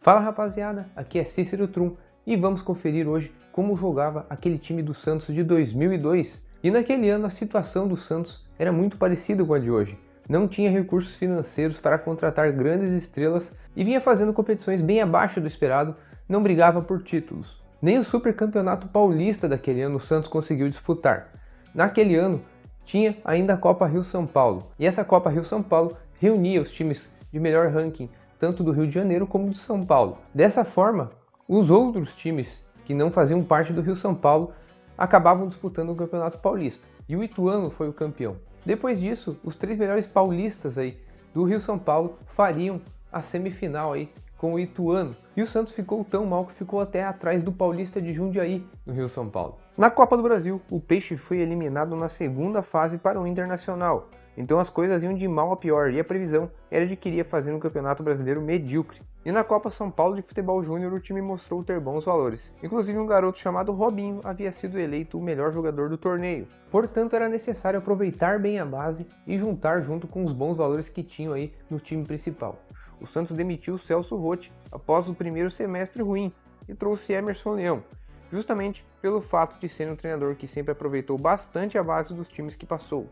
Fala rapaziada, aqui é Cícero Trum e vamos conferir hoje como jogava aquele time do Santos de 2002. E naquele ano a situação do Santos era muito parecida com a de hoje. Não tinha recursos financeiros para contratar grandes estrelas e vinha fazendo competições bem abaixo do esperado, não brigava por títulos. Nem o Supercampeonato Paulista daquele ano o Santos conseguiu disputar. Naquele ano tinha ainda a Copa Rio-São Paulo, e essa Copa Rio-São Paulo reunia os times de melhor ranking tanto do Rio de Janeiro como de São Paulo. Dessa forma, os outros times que não faziam parte do Rio-São Paulo acabavam disputando o Campeonato Paulista, e o Ituano foi o campeão. Depois disso, os 3 melhores paulistas aí do Rio-São Paulo fariam a semifinal aí com o Ituano, e o Santos ficou tão mal que ficou até atrás do Paulista de Jundiaí, no Rio-São Paulo. Na Copa do Brasil, o Peixe foi eliminado na segunda fase para o Internacional, então as coisas iam de mal a pior e a previsão era de que iria fazer um campeonato brasileiro medíocre. E na Copa São Paulo de Futebol Júnior o time mostrou ter bons valores. Inclusive um garoto chamado Robinho havia sido eleito o melhor jogador do torneio. Portanto era necessário aproveitar bem a base e juntar junto com os bons valores que tinham aí no time principal. O Santos demitiu o Celso Roth após o primeiro semestre ruim e trouxe Emerson Leão, justamente pelo fato de ser um treinador que sempre aproveitou bastante a base dos times que passou.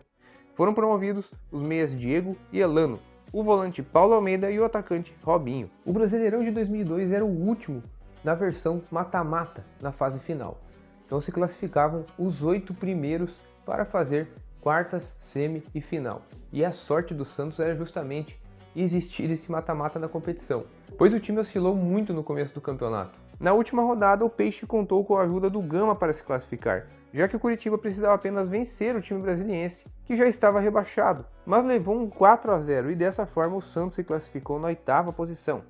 Foram promovidos os meias Diego e Elano, o volante Paulo Almeida e o atacante Robinho. O Brasileirão de 2002 era o último na versão mata-mata na fase final. Então se classificavam os 8 primeiros para fazer quartas, semi e final. E a sorte do Santos era justamente existir esse mata-mata na competição, pois o time oscilou muito no começo do campeonato. Na última rodada, o Peixe contou com a ajuda do Gama para se classificar, já que o Curitiba precisava apenas vencer o time brasiliense, que já estava rebaixado, mas levou um 4-0 e dessa forma o Santos se classificou na 8ª posição.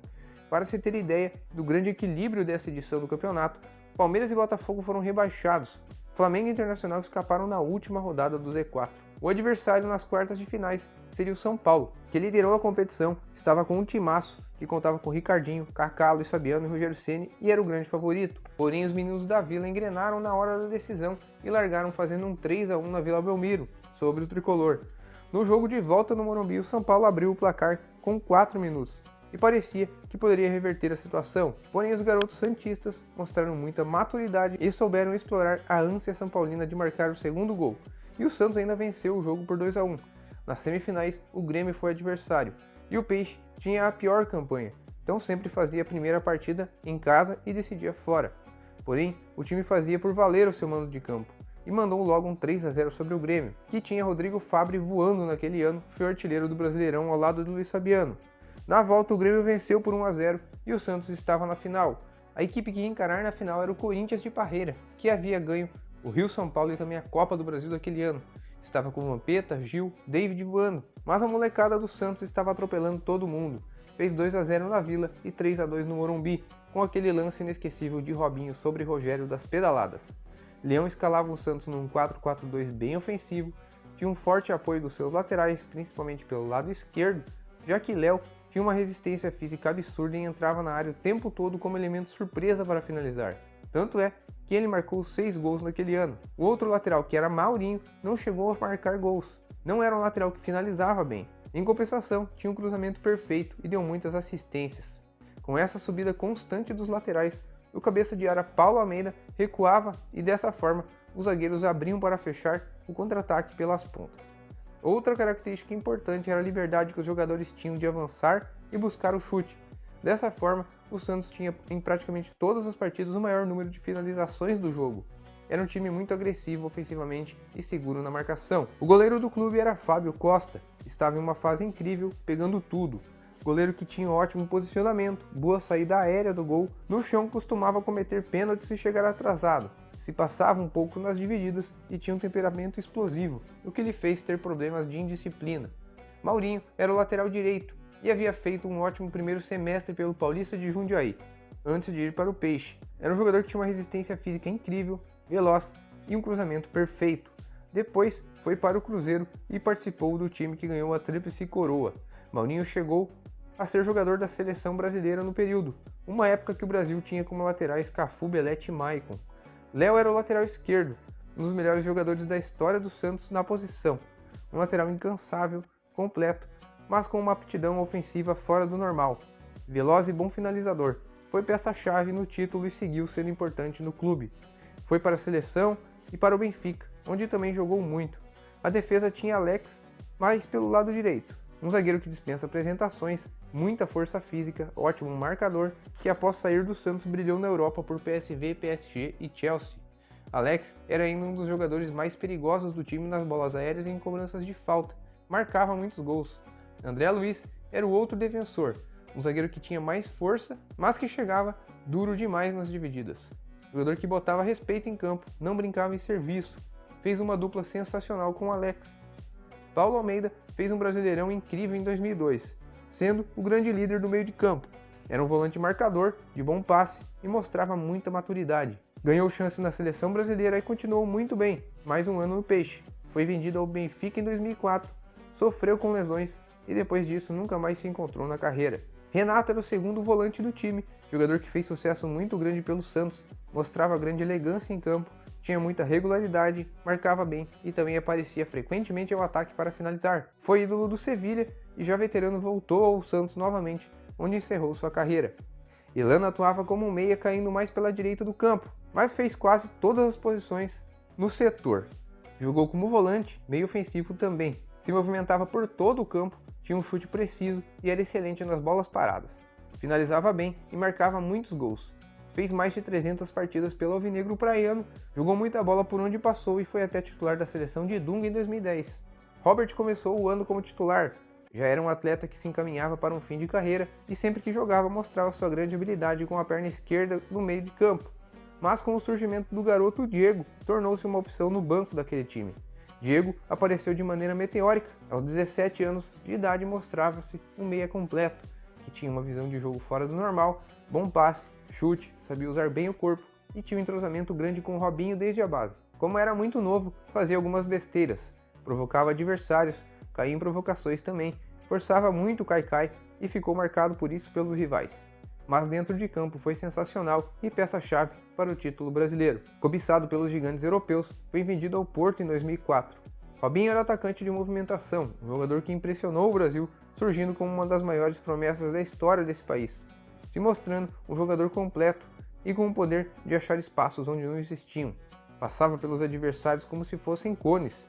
Para se ter ideia do grande equilíbrio dessa edição do campeonato, Palmeiras e Botafogo foram rebaixados, Flamengo e Internacional escaparam na última rodada do Z4. O adversário nas quartas de finais seria o São Paulo, que liderou a competição, estava com um timaço que contava com Ricardinho, Kaká, Luiz Fabiano e Rogério Ceni e era o grande favorito. Porém, os meninos da Vila engrenaram na hora da decisão e largaram fazendo um 3-1 na Vila Belmiro, sobre o tricolor. No jogo de volta no Morumbi, o São Paulo abriu o placar com 4 minutos e parecia que poderia reverter a situação. Porém, os garotos santistas mostraram muita maturidade e souberam explorar a ânsia são paulina de marcar o segundo gol. E o Santos ainda venceu o jogo por 2-1. Nas semifinais, o Grêmio foi adversário e o Peixe tinha a pior campanha, então sempre fazia a primeira partida em casa e decidia fora. Porém, o time fazia por valer o seu mando de campo e mandou logo um 3-0 sobre o Grêmio, que tinha Rodrigo Fabre voando naquele ano, foi o artilheiro do Brasileirão ao lado do Luiz Fabiano. Na volta, o Grêmio venceu por 1-0 e o Santos estava na final. A equipe que ia encarar na final era o Corinthians de Parreira, que havia ganho o Rio-São Paulo e também a Copa do Brasil daquele ano. Estava com Vampeta, Gil, David voando, mas a molecada do Santos estava atropelando todo mundo. Fez 2-0 na Vila e 3-2 no Morumbi, com aquele lance inesquecível de Robinho sobre Rogério das pedaladas. Leão escalava o Santos num 4-4-2 bem ofensivo, tinha um forte apoio dos seus laterais, principalmente pelo lado esquerdo, já que Léo tinha uma resistência física absurda e entrava na área o tempo todo como elemento surpresa para finalizar. Tanto é que ele marcou 6 gols naquele ano. O outro lateral, que era Maurinho, não chegou a marcar gols. Não era um lateral que finalizava bem. Em compensação, tinha um cruzamento perfeito e deu muitas assistências. Com essa subida constante dos laterais, o cabeça de área Paulo Almeida recuava e dessa forma os zagueiros abriam para fechar o contra-ataque pelas pontas. Outra característica importante era a liberdade que os jogadores tinham de avançar e buscar o chute. Dessa forma, o Santos tinha em praticamente todas as partidas o maior número de finalizações do jogo. Era um time muito agressivo ofensivamente e seguro na marcação. O goleiro do clube era Fábio Costa, estava em uma fase incrível, pegando tudo. Goleiro que tinha ótimo posicionamento, boa saída aérea do gol, no chão costumava cometer pênaltis e chegar atrasado. Se passava um pouco nas divididas e tinha um temperamento explosivo, o que lhe fez ter problemas de indisciplina. Maurinho era o lateral direito e havia feito um ótimo primeiro semestre pelo Paulista de Jundiaí, antes de ir para o Peixe. Era um jogador que tinha uma resistência física incrível, veloz e um cruzamento perfeito. Depois foi para o Cruzeiro e participou do time que ganhou a Tríplice Coroa. Maurinho chegou a ser jogador da seleção brasileira no período, uma época que o Brasil tinha como laterais Cafu, Belete e Maicon. Léo era o lateral esquerdo, um dos melhores jogadores da história do Santos na posição. Um lateral incansável, completo, mas com uma aptidão ofensiva fora do normal. Veloz e bom finalizador. foi peça-chave no título e seguiu sendo importante no clube. Foi para a seleção e para o Benfica, onde também jogou muito. A defesa tinha Alex, mas pelo lado direito. Um zagueiro que dispensa apresentações, muita força física, ótimo marcador, que após sair do Santos brilhou na Europa por PSV, PSG e Chelsea. Alex era ainda um dos jogadores mais perigosos do time nas bolas aéreas e em cobranças de falta, marcava muitos gols. André Luiz era o outro defensor, um zagueiro que tinha mais força, mas que chegava duro demais nas divididas. Jogador que botava respeito em campo, não brincava em serviço, fez uma dupla sensacional com Alex. Paulo Almeida fez um Brasileirão incrível em 2002, sendo o grande líder do meio de campo. Era um volante marcador, de bom passe e mostrava muita maturidade. Ganhou chance na seleção brasileira e continuou muito bem, mais um ano no Peixe. Foi vendido ao Benfica em 2004, sofreu com lesões e depois disso nunca mais se encontrou na carreira. Renato era o segundo volante do time, jogador que fez sucesso muito grande pelo Santos, mostrava grande elegância em campo, tinha muita regularidade, marcava bem e também aparecia frequentemente ao ataque para finalizar. Foi ídolo do Sevilha e já veterano voltou ao Santos novamente, onde encerrou sua carreira. Elano atuava como um meia caindo mais pela direita do campo, mas fez quase todas as posições no setor. Jogou como volante, meio ofensivo também. Se movimentava por todo o campo, tinha um chute preciso e era excelente nas bolas paradas. Finalizava bem e marcava muitos gols. Fez mais de 300 partidas pelo Alvinegro Praiano, jogou muita bola por onde passou e foi até titular da seleção de Dunga em 2010. Robert começou o ano como titular. Já era um atleta que se encaminhava para um fim de carreira e sempre que jogava mostrava sua grande habilidade com a perna esquerda no meio de campo. Mas com o surgimento do garoto Diego, tornou-se uma opção no banco daquele time. Diego apareceu de maneira meteórica. Aos 17 anos de idade mostrava-se um meia completo, que tinha uma visão de jogo fora do normal, bom passe, chute, sabia usar bem o corpo e tinha um entrosamento grande com o Robinho desde a base. Como era muito novo, fazia algumas besteiras, provocava adversários, caía em provocações também, forçava muito o Caicai e ficou marcado por isso pelos rivais. Mas dentro de campo foi sensacional e peça-chave para o título brasileiro. Cobiçado pelos gigantes europeus, foi vendido ao Porto em 2004. Robinho era atacante de movimentação, um jogador que impressionou o Brasil, surgindo como uma das maiores promessas da história desse país, se mostrando um jogador completo e com o poder de achar espaços onde não existiam. Passava pelos adversários como se fossem cones,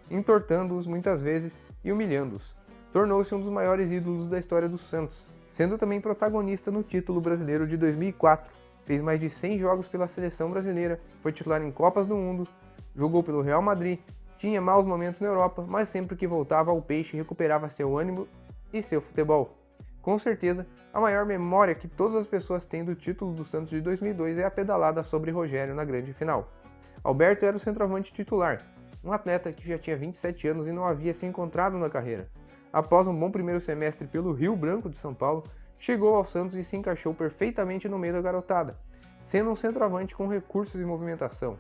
entortando-os muitas vezes e humilhando-os. Tornou-se um dos maiores ídolos da história do Santos, sendo também protagonista no título brasileiro de 2004. Fez mais de 100 jogos pela seleção brasileira, foi titular em Copas do Mundo, jogou pelo Real Madrid, tinha maus momentos na Europa, mas sempre que voltava ao Peixe recuperava seu ânimo e seu futebol. Com certeza, a maior memória que todas as pessoas têm do título do Santos de 2002 é a pedalada sobre Rogério na grande final. Alberto era o centroavante titular, um atleta que já tinha 27 anos e não havia se encontrado na carreira. Após um bom primeiro semestre pelo Rio Branco de São Paulo, chegou ao Santos e se encaixou perfeitamente no meio da garotada, sendo um centroavante com recursos e movimentação.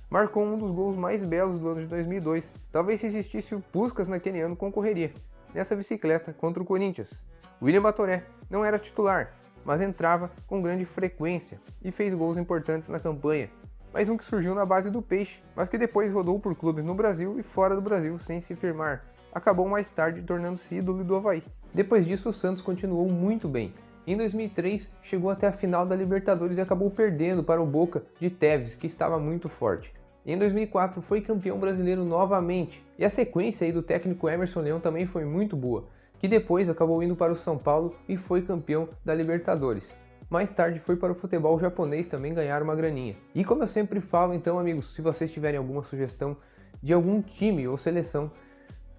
Marcou um dos gols mais belos do ano de 2002, talvez se existisse o Puskás naquele ano concorreria, nessa bicicleta contra o Corinthians. William Batoré não era titular, mas entrava com grande frequência e fez gols importantes na campanha. Mais um que surgiu na base do Peixe, mas que depois rodou por clubes no Brasil e fora do Brasil sem se firmar. Acabou mais tarde tornando-se ídolo do Avaí. Depois disso, o Santos continuou muito bem. Em 2003, chegou até a final da Libertadores e acabou perdendo para o Boca de Tevez, que estava muito forte. Em 2004, foi campeão brasileiro novamente. E a sequência aí do técnico Emerson Leão também foi muito boa, que depois acabou indo para o São Paulo e foi campeão da Libertadores. Mais tarde foi para o futebol japonês também ganhar uma graninha. E como eu sempre falo, então amigos, se vocês tiverem alguma sugestão de algum time ou seleção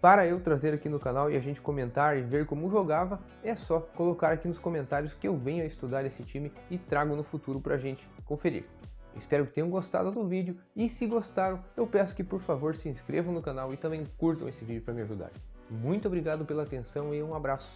para eu trazer aqui no canal e a gente comentar e ver como jogava, é só colocar aqui nos comentários que eu venho a estudar esse time e trago no futuro para a gente conferir. Espero que tenham gostado do vídeo e se gostaram, eu peço que por favor se inscrevam no canal e também curtam esse vídeo para me ajudar. Muito obrigado pela atenção e um abraço.